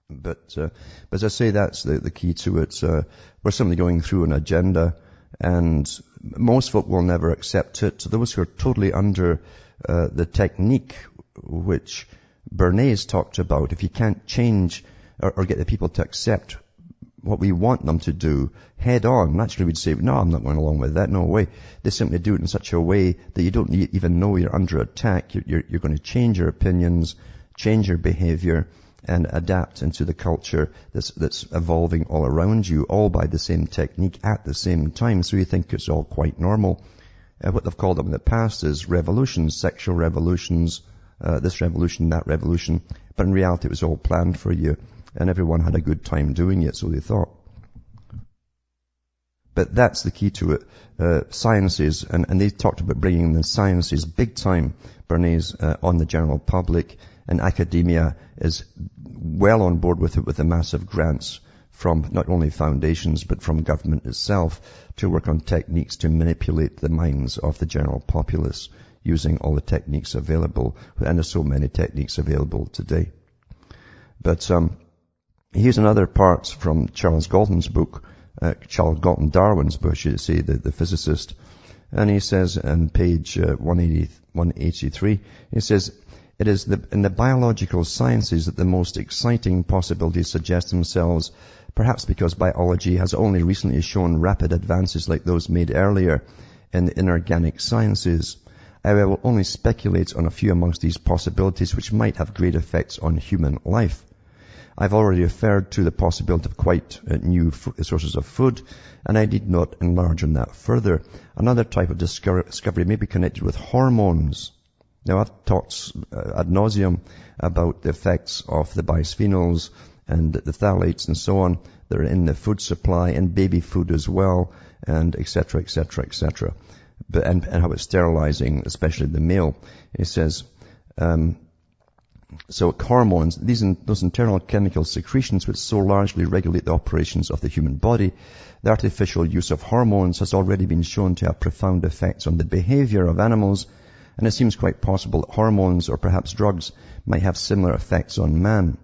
But as I say, that's the key to it. We're simply going through an agenda, and most folk will never accept it. Those who are totally under the technique which Bernays talked about, if you can't change or get the people to accept what we want them to do head on, naturally we'd say, no, I'm not going along with that, no way. They simply do it in such a way that you don't even know you're under attack. You're going to change your opinions, change your behavior, and adapt into the culture that's evolving all around you, all by the same technique at the same time. So you think it's all quite normal. What they've called them in the past is revolutions, sexual revolutions, this revolution, that revolution. But in reality, it was all planned for you, and everyone had a good time doing it, so they thought. But that's the key to it. Sciences, and they talked about bringing the sciences big time, Bernays, on the general public. And academia is well on board with it, with the massive grants from not only foundations but from government itself to work on techniques to manipulate the minds of the general populace using all the techniques available. And there's so many techniques available today. But here's another part from Charles Galton's book, Charles Galton Darwin's book, I should say, the physicist. And he says on page 183, he says, it is in the biological sciences that the most exciting possibilities suggest themselves, perhaps because biology has only recently shown rapid advances like those made earlier in the inorganic sciences. I will only speculate on a few amongst these possibilities which might have great effects on human life. I've already referred to the possibility of quite new sources of food, and I need not enlarge on that further. Another type of discovery may be connected with hormones. Now, I've talked ad nauseum about the effects of the bisphenols and the phthalates and so on that are in the food supply and baby food as well, and et cetera, et cetera, et cetera. And how it's sterilizing, especially the male. It says, so hormones, those internal chemical secretions which so largely regulate the operations of the human body, the artificial use of hormones has already been shown to have profound effects on the behavior of animals, and it seems quite possible that hormones or perhaps drugs might have similar effects on man.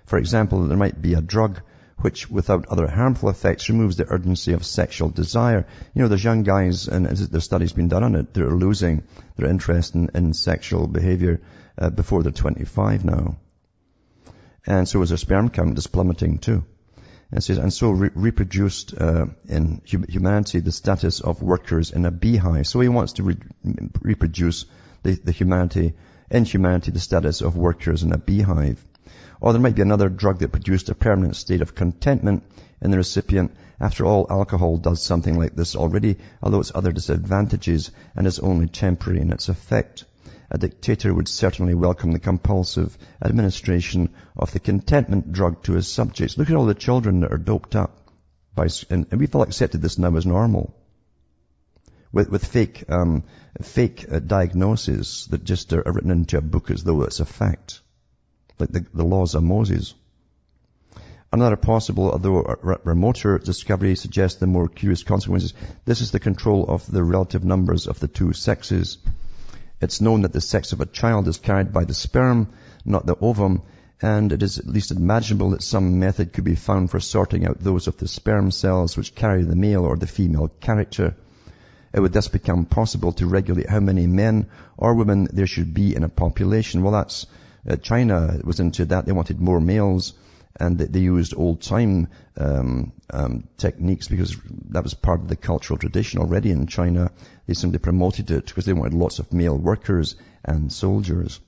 For example, there might be a drug which, without other harmful effects, removes the urgency of sexual desire. You know, there's young guys, and there's studies been done on it, they're losing their interest in sexual behavior before they're 25 now. And so is their sperm count is plummeting too. And so reproduced in humanity the status of workers in a beehive. So he wants to reproduce the humanity the status of workers in a beehive. Or there might be another drug that produced a permanent state of contentment in the recipient. After all, alcohol does something like this already, although its other disadvantages, and is only temporary in its effect. A dictator would certainly welcome the compulsive administration of the contentment drug to his subjects. Look at all the children that are doped up. And we've all accepted this now as normal. With fake diagnoses that just are written into a book as though it's a fact. Like the laws of Moses. Another possible, although remoter discovery suggests the more curious consequences. This is the control of the relative numbers of the two sexes. It's known that the sex of a child is carried by the sperm, not the ovum, and it is at least imaginable that some method could be found for sorting out those of the sperm cells which carry the male or the female character. It would thus become possible to regulate how many men or women there should be in a population. Well, that's China was into that. They wanted more males, and they used old-time techniques because that was part of the cultural tradition already in China. They simply promoted it because they wanted lots of male workers and soldiers.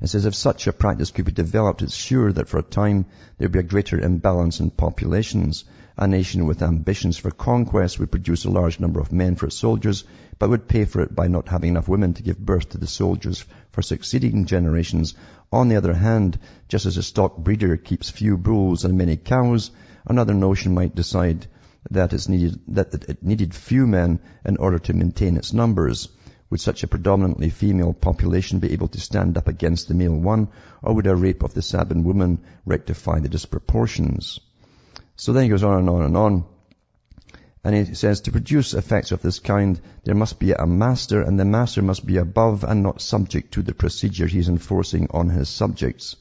It says if such a practice could be developed, it's sure that for a time there would be a greater imbalance in populations. A nation with ambitions for conquest would produce a large number of men for its soldiers, but would pay for it by not having enough women to give birth to the soldiers for succeeding generations. On the other hand, just as a stock breeder keeps few bulls and many cows, another notion might decide that it needed few men in order to maintain its numbers. Would such a predominantly female population be able to stand up against the male one, or would a rape of the Sabine woman rectify the disproportions? So then he goes on and on and on. And he says, to produce effects of this kind, there must be a master, and the master must be above and not subject to the procedure he is enforcing on his subjects.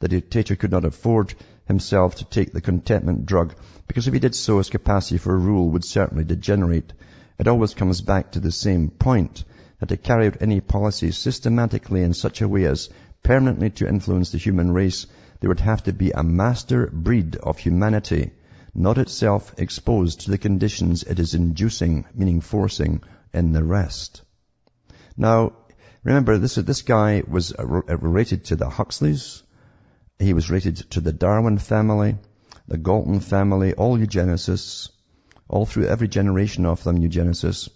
the dictator could not afford himself to take the contentment drug, because if he did so, his capacity for rule would certainly degenerate. It always comes back to the same point, that to carry out any policy systematically in such a way as permanently to influence the human race, there would have to be a master breed of humanity, not itself exposed to the conditions it is inducing, meaning forcing, in the rest. Now, remember, this guy was related to the Huxleys. He was related to the Darwin family, the Galton family, all eugenicists, all through every generation of them eugenicists.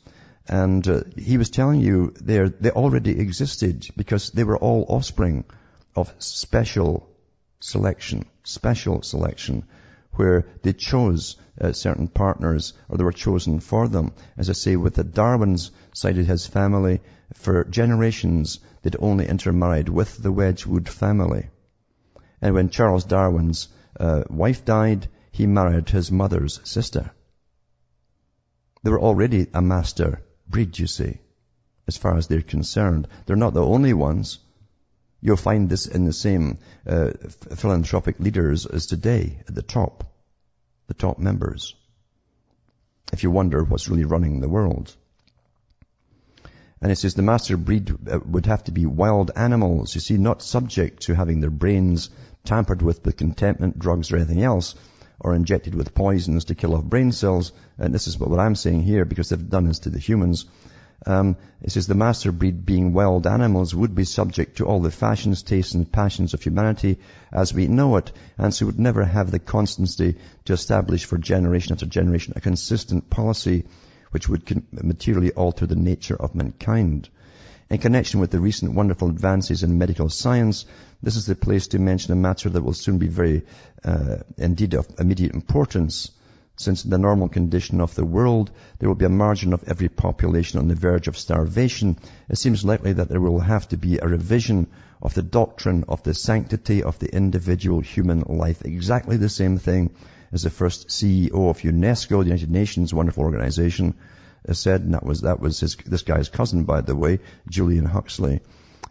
And he was telling you they already existed because they were all offspring of special selection, where they chose certain partners, or they were chosen for them. As I say, with the Darwin's side of his family, for generations, they'd only intermarried with the Wedgwood family. And when Charles Darwin's wife died, he married his mother's sister. They were already a master breed, you see, as far as they're concerned. They're not the only ones. You'll find this in the same philanthropic leaders as today at the top members, if you wonder what's really running the world. And it says the master breed would have to be wild animals, you see, not subject to having their brains tampered with contentment drugs or anything else, or injected with poisons to kill off brain cells. And this is what I'm saying here, because they've done this to the humans. It says the master breed, being wild animals, would be subject to all the fashions, tastes, and passions of humanity as we know it, and so would never have the constancy to establish for generation after generation a consistent policy which would materially alter the nature of mankind. In connection with the recent wonderful advances in medical science, this is the place to mention a matter that will soon be very, indeed, of immediate importance. Since in the normal condition of the world, there will be a margin of every population on the verge of starvation, it seems likely that there will have to be a revision of the doctrine of the sanctity of the individual human life. Exactly the same thing as the first CEO of UNESCO, the United Nations, wonderful organization, said, and that was this guy's cousin, by the way, Julian Huxley.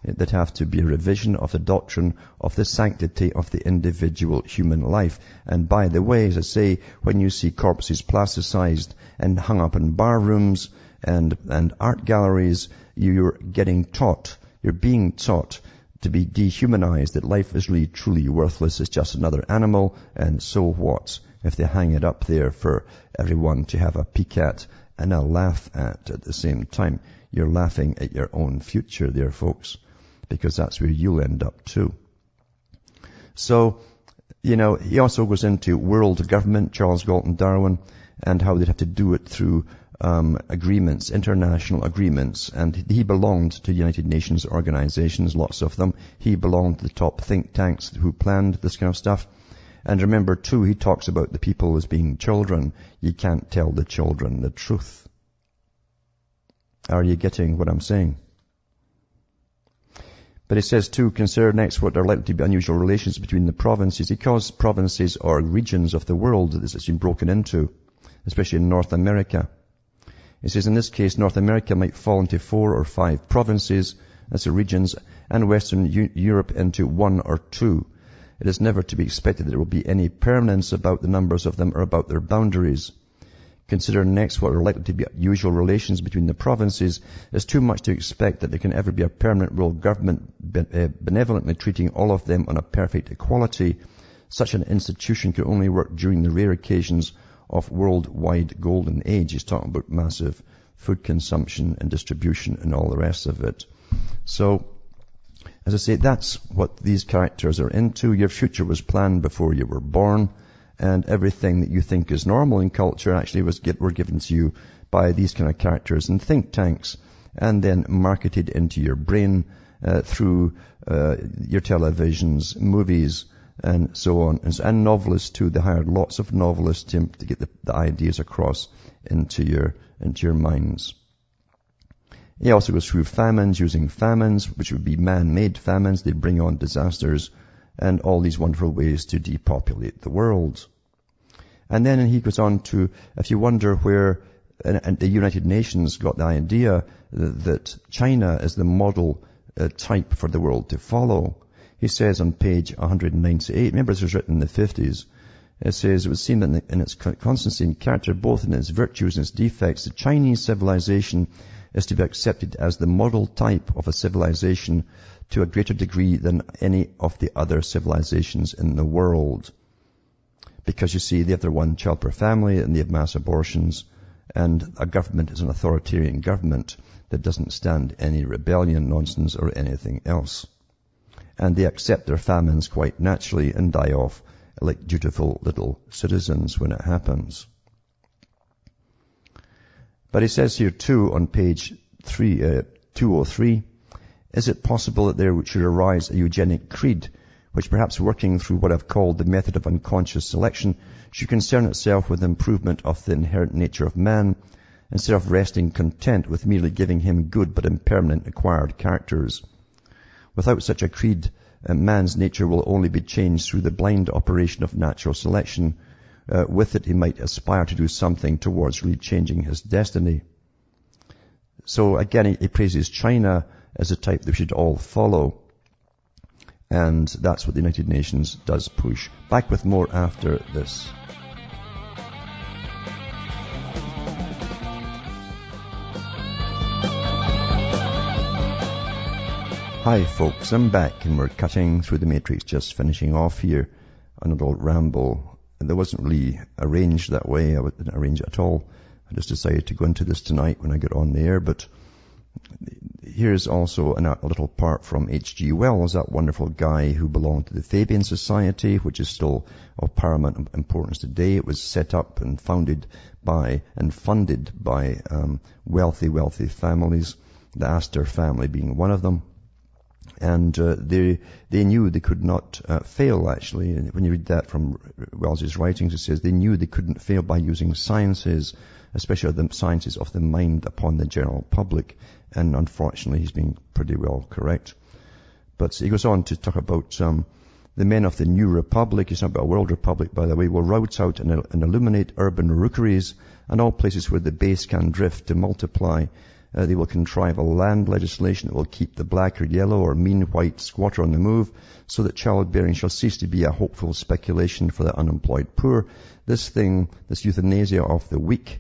There'd have to be a revision of the doctrine of the sanctity of the individual human life. And by the way, as I say, when you see corpses plasticized and hung up in bar rooms and art galleries, you're being taught to be dehumanized, that life is really truly worthless. It's just another animal, and so what if they hang it up there for everyone to have a peek at and a laugh at the same time? You're laughing at your own future there, folks, because that's where you'll end up too. So, he also goes into world government, Charles Galton Darwin, and how they'd have to do it through agreements, international agreements. And he belonged to United Nations organizations, lots of them. He belonged to the top think tanks who planned this kind of stuff. And remember too, he talks about the people as being children. You can't tell the children the truth. Are you getting what I'm saying? But it says too, consider next what are likely to be unusual relations between the provinces. Because provinces are regions of the world that this has been broken into, especially in North America. It says in this case, North America might fall into 4 or 5 provinces, that's the regions, and Western Europe into 1 or 2. It is never to be expected that there will be any permanence about the numbers of them or about their boundaries. Consider next what are likely to be usual relations between the provinces. It's too much to expect that there can ever be a permanent world government benevolently treating all of them on a perfect equality. Such an institution can only work during the rare occasions of worldwide golden age. He's talking about massive food consumption and distribution and all the rest of it. So, as I say, that's what these characters are into. Your future was planned before you were born, and everything that you think is normal in culture actually were given to you by these kind of characters in think tanks, and then marketed into your brain through your televisions, movies, and so on. And novelists too. They hired lots of novelists to get the ideas across into your minds. He also goes through famines, using famines, which would be man-made famines. They bring on disasters and all these wonderful ways to depopulate the world. And then he goes on to, if you wonder where and the United Nations got the idea that China is the model type for the world to follow. He says on page 198, remember this was written in the 50s, it says, it was seen that in its constancy and character, both in its virtues and its defects, the Chinese civilization is to be accepted as the model type of a civilization to a greater degree than any of the other civilizations in the world. Because you see, they have their one child per family and they have mass abortions, and a government is an authoritarian government that doesn't stand any rebellion, nonsense, or anything else. And they accept their famines quite naturally and die off like dutiful little citizens when it happens. But he says here too on page 203, is it possible that there should arise a eugenic creed, which perhaps working through what I've called the method of unconscious selection, should concern itself with the improvement of the inherent nature of man, instead of resting content with merely giving him good but impermanent acquired characters? Without such a creed, man's nature will only be changed through the blind operation of natural selection. With it, he might aspire to do something towards really changing his destiny. So again, he praises China as a type that we should all follow. And that's what the United Nations does push. Back with more after this. Hi folks, I'm back and we're cutting through the matrix, just finishing off here on a little ramble. And that wasn't really arranged that way, I didn't arrange it at all. I just decided to go into this tonight when I get on the air. But here's also a little part from H.G. Wells, that wonderful guy who belonged to the Fabian Society, which is still of paramount importance today. It was set up and founded by and funded by wealthy families, the Astor family being one of them. And they knew they could not fail, actually. And when you read that from Wells's writings, it says they knew they couldn't fail by using sciences, especially the sciences of the mind, upon the general public. And unfortunately, he's been pretty well correct. But he goes on to talk about the men of the New Republic, he's not about a world republic, by the way, will rout out and illuminate urban rookeries and all places where the base can drift to multiply. They will contrive a land legislation that will keep the black or yellow or mean white squatter on the move, so that childbearing shall cease to be a hopeful speculation for the unemployed poor. This euthanasia of the weak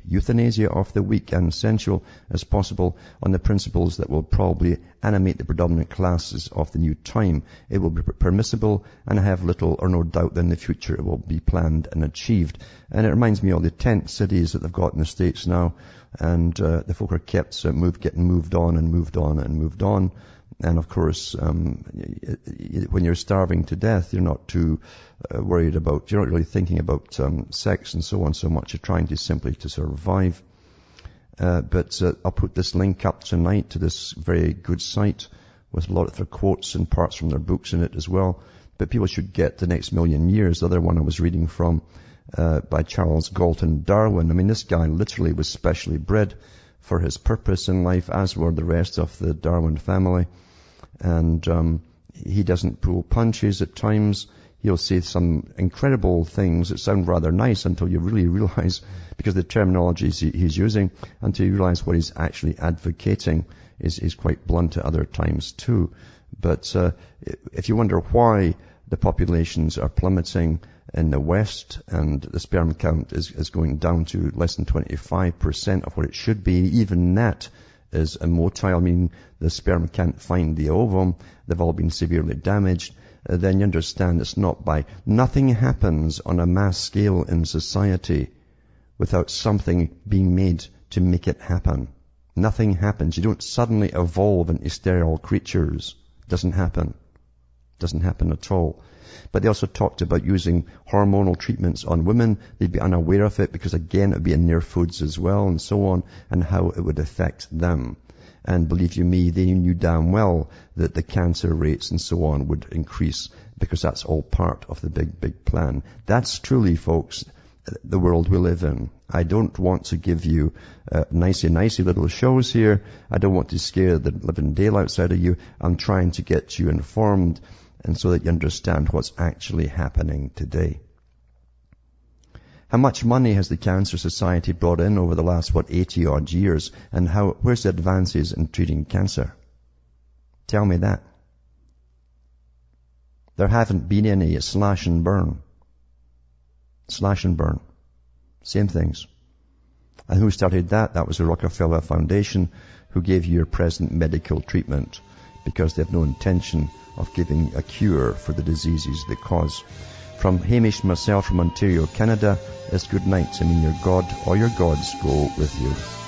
and sensual as possible, on the principles that will probably animate the predominant classes of the new time. It will be permissible, and I have little or no doubt that in the future it will be planned and achieved. And it reminds me of the tent cities that they've got in the States now, and the folk are kept getting moved on. And of course, when you're starving to death, you're not too worried about, you're not really thinking about sex and so on so much. You're trying to simply to survive. But I'll put this link up tonight to this very good site with a lot of their quotes and parts from their books in it as well. But people should get The Next Million Years, the other one I was reading from, by Charles Galton Darwin. I mean, this guy literally was specially bred for his purpose in life, as were the rest of the Darwin family. And he doesn't pull punches at times. He'll say some incredible things that sound rather nice until you really realize, because the terminology he's using, until you realize what he's actually advocating is quite blunt at other times too. But if you wonder why the populations are plummeting in the West and the sperm count is going down to less than 25% of what it should be, even that is immotile. I mean, the sperm can't find the ovum. They've all been severely damaged. Then you understand it's not by... Nothing happens on a mass scale in society without something being made to make it happen. Nothing happens. You don't suddenly evolve into sterile creatures. Doesn't happen. Doesn't happen at all. But they also talked about using hormonal treatments on women. They'd be unaware of it because, again, it would be in their foods as well and so on, and how it would affect them. And believe you me, they knew damn well that the cancer rates and so on would increase, because that's all part of the big plan. That's truly, folks, the world we live in. I don't want to give you nicey little shows here. I don't want to scare the living daylights out of you. I'm trying to get you informed, and so that you understand what's actually happening today. How much money has the Cancer Society brought in over the last, 80 odd years? And where's the advances in treating cancer? Tell me that. There haven't been any slash and burn. Slash and burn. Same things. And who started that? That was the Rockefeller Foundation, who gave you your present medical treatment because they have no intention of giving a cure for the diseases they cause. From Hamish and myself from Ontario, Canada, it's good night. I mean, your God or your gods go with you.